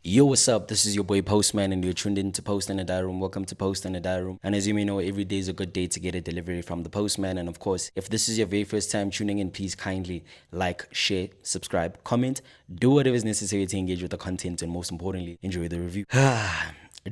Yo, what's up? This is your boy Postman, and you're tuned in to Post in a Diary Room. Welcome to Post in a Diary Room. And as you may know, every day is a good day to get a delivery from the Postman. And of course, if this is your very first time tuning in, please kindly like, share, subscribe, comment, do whatever is necessary to engage with the content, and most importantly, enjoy the review.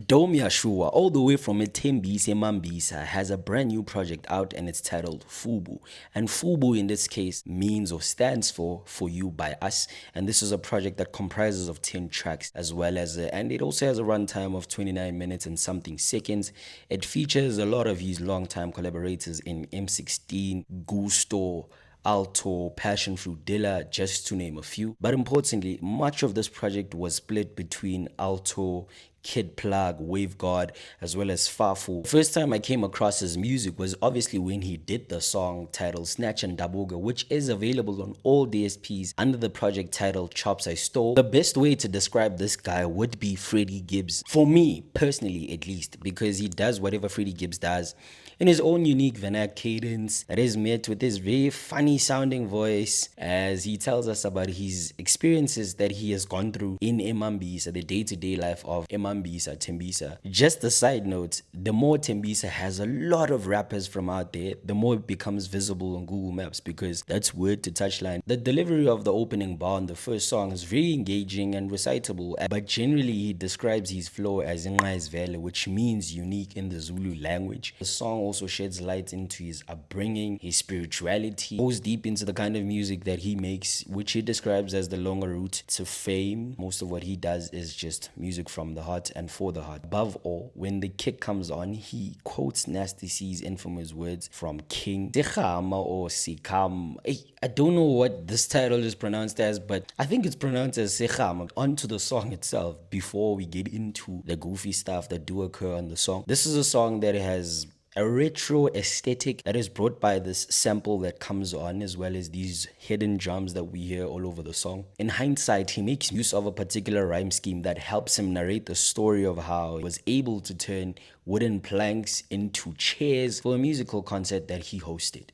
Dome Yashua, all the way from Tembise Mambisa, has a brand new project out and it's titled F.U.B.U. And F.U.B.U. in this case means or stands for you by us. And this is a project that comprises of 10 tracks as well as, and it also has a runtime of 29 minutes and something seconds. It features a lot of his longtime collaborators in M16, Gusto, Alto, Passion Fruit Dilla, just to name a few. But importantly, much of this project was split between Alto, Kid Plug, Waveguard, as well as F.U.B.U. The first time I came across his music was obviously when he did the song titled Snatch and Dabuga, which is available on all DSPs under the project titled Chops I Stole. The best way to describe this guy would be Freddie Gibbs, for me personally at least, because he does whatever Freddie Gibbs does in his own unique vernac cadence that is met with his very funny sounding voice as he tells us about his experiences that he has gone through in Emambisa, the day-to-day life of Emambisa, Tembisa. Just a side note, the more Tembisa has a lot of rappers from out there, the more it becomes visible on Google Maps because that's word to touchline. The delivery of the opening bar on the first song is very engaging and recitable, but generally he describes his flow as Vele, which means unique in the Zulu language. The song also sheds light into his upbringing, his spirituality, goes deep into the kind of music that he makes, which he describes as the longer route to fame. Most of what he does is just music from the heart and for the heart. Above all, when the kick comes on, he quotes Nasty C's infamous words from King Sekama or Sikam. I don't know what this title is pronounced as, but I think it's pronounced as Sekama. Onto the song itself before we get into the goofy stuff that do occur on the song. This is a song that has a retro aesthetic that is brought by this sample that comes on, as well as these hidden drums that we hear all over the song. In hindsight, he makes use of a particular rhyme scheme that helps him narrate the story of how he was able to turn wooden planks into chairs for a musical concert that he hosted.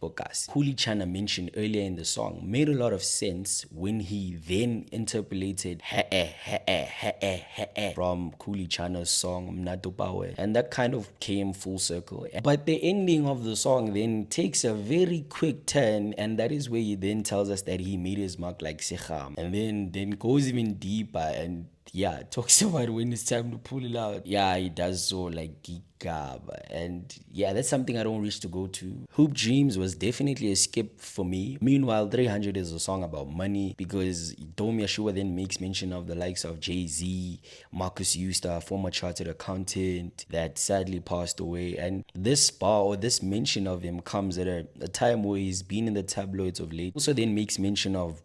Kuli Chana mentioned earlier in the song made a lot of sense when he then interpolated from Kuli Chana's song Mnato Power, and that kind of came full circle. But the ending of the song then takes a very quick turn, and that is where he then tells us that he made his mark like Secham, and then goes even deeper and talks about when it's time to pull it out. He does so like Gigaba. And that's something I don't wish to go to. Hoop Dreams was definitely a skip for me. Meanwhile, 300 is a song about money because Dome Yashua then makes mention of the likes of Jay-Z, Marcus Euster, former chartered accountant that sadly passed away. And this bar or this mention of him comes at a time where he's been in the tabloids of late. Also then makes mention of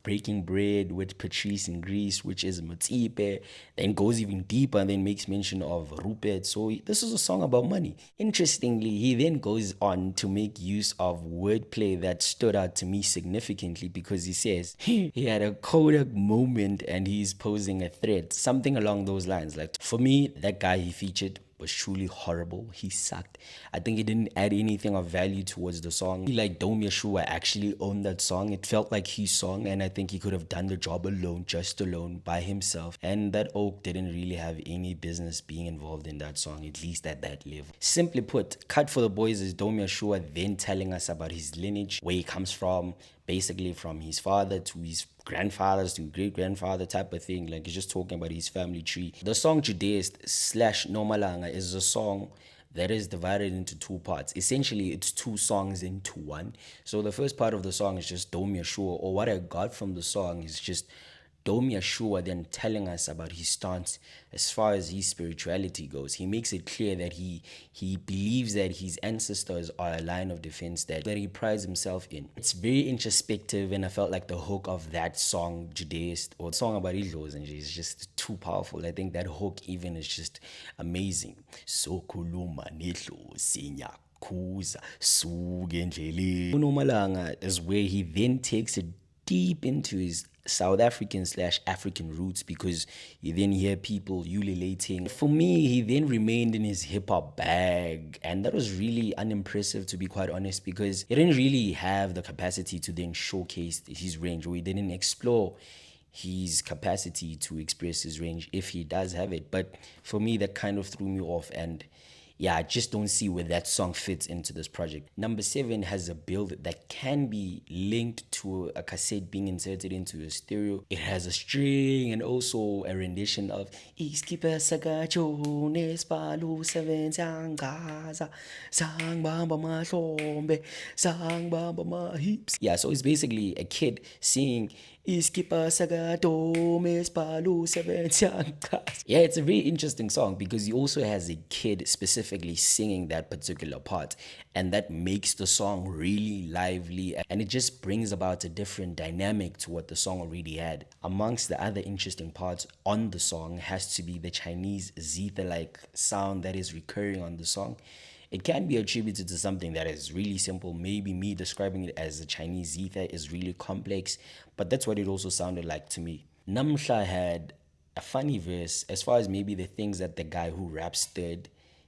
breaking bread with Patrice in Greece, which is Matsipe, then goes even deeper and then makes mention of Rupert. So this is a song about money. Interestingly, he then goes on to make use of wordplay that stood out to me significantly because he says he had a Kodak moment and he's posing a threat, something along those lines. Like, for me, that guy he featured was truly horrible. He sucked. I think he didn't add anything of value towards the song. Like Dome Yashua actually owned that song. It felt like his song, and I think he could have done the job alone, just alone, by himself. And that Oak didn't really have any business being involved in that song, at least at that level. Simply put, Cut for the Boys is Dome Yashua then telling us about his lineage, where he comes from, basically from his father to his grandfathers to great-grandfather type of thing. Like, he's just talking about his family tree. The song Judaist / Nomalanga is a song that is divided into two parts. Essentially, it's two songs into one. So the first part of the song is just Dome Yashua, or what I got from the song is just Dome Yashua then telling us about his stance as far as his spirituality goes. He makes it clear that he believes that his ancestors are a line of defense that he prides himself in. It's very introspective, and I felt like the hook of that song, Judaist, or the song about Idlos, and is just too powerful. I think that hook even is just amazing. So kuluma nidlo sinya kuza suke endleleni. Unomalanga is where he then takes it deep into his South African / African roots, because you then hear people ululating. For me, he then remained in his hip-hop bag, and that was really unimpressive, to be quite honest, because he didn't really have the capacity to then showcase his range, or he didn't explore his capacity to express his range if he does have it. But for me, that kind of threw me off, and yeah, I just don't see where that song fits into this project. Number 7 has a build that can be linked to a cassette being inserted into a stereo. It has a string and also a rendition of Iskipper Sagachones Palu Seven Sangaza Sang Bamba Mahlombe Sang Bamba Ma Hips. Yeah, so it's basically a kid singing Iskipa Sagado Mes Palu Seven Sangaza. Yeah, it's a very interesting song because he also has a kid specifically singing that particular part, and that makes the song really lively, and it just brings about a different dynamic to what the song already had. Amongst the other interesting parts on the song has to be the Chinese zither like sound that is recurring on the song. It can be attributed to something that is really simple. Maybe me describing it as a Chinese zither is really complex, but that's what it also sounded like to me. Namsha had a funny verse as far as maybe the things that the guy who raps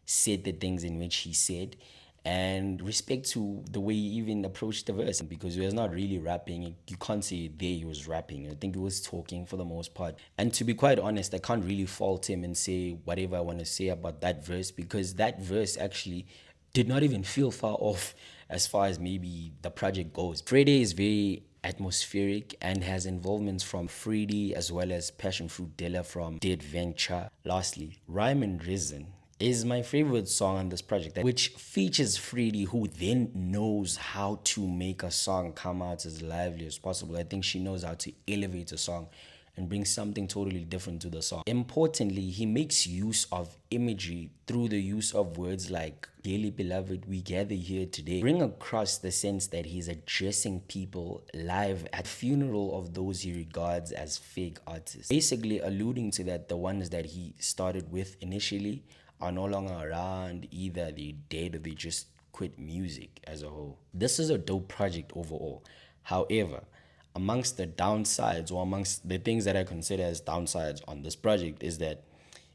said, the things in which he said, and respect to the way he even approached the verse, because he was not really rapping. You can't say there he was rapping. I think he was talking for the most part. And to be quite honest, I can't really fault him and say whatever I want to say about that verse, because that verse actually did not even feel far off as far as maybe the project goes. Friday is very atmospheric and has involvements from Freedy as well as Passion Fruit Dilla from Dead Venture. Lastly, Rhyme and Reason is my favorite song on this project, which features Freedy, who then knows how to make a song come out as lively as possible. I think she knows how to elevate a song and bring something totally different to the song. Importantly, he makes use of imagery through the use of words like "Dearly beloved, we gather here today," bring across the sense that he's addressing people live at the funeral of those he regards as fake artists. Basically alluding to that the ones that he started with initially are no longer around, either they dead or they just quit music as a whole. This is a dope project overall. However, amongst the downsides, or amongst the things that I consider as downsides on this project, is that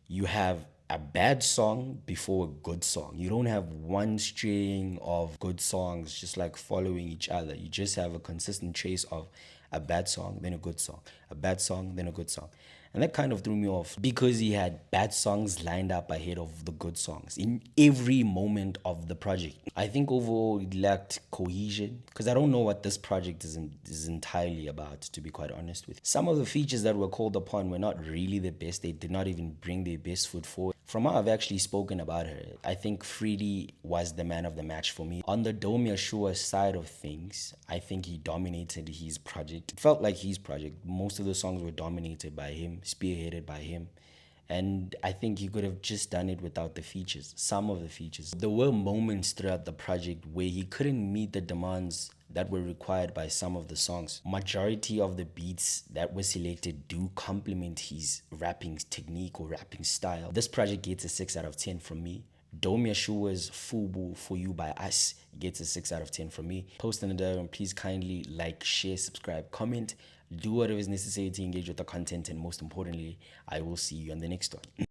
you have a bad song before a good song. You don't have one string of good songs just like following each other. You just have a consistent chase of a bad song, then a good song, a bad song, then a good song. And that kind of threw me off because he had bad songs lined up ahead of the good songs in every moment of the project. I think overall it lacked cohesion because I don't know what this project is entirely about, to be quite honest with you. Some of the features that were called upon were not really the best. They did not even bring their best foot forward. From how I've actually spoken about her, I think Freedy was the man of the match for me. On the Dome Yashua side of things, I think he dominated his project. It felt like his project. Most of the songs were dominated by him, spearheaded by him. And I think he could have just done it without the features, some of the features. There were moments throughout the project where he couldn't meet the demands that were required by some of the songs. Majority of the beats that were selected do complement his rapping technique or rapping style. This project gets a 6 out of 10 from me. Dome Yashua's F.U.B.U for You by Us gets a 6 out of 10 from me. Post in the diagram, please kindly like, share, subscribe, comment, do whatever is necessary to engage with the content, and most importantly, I will see you on the next one.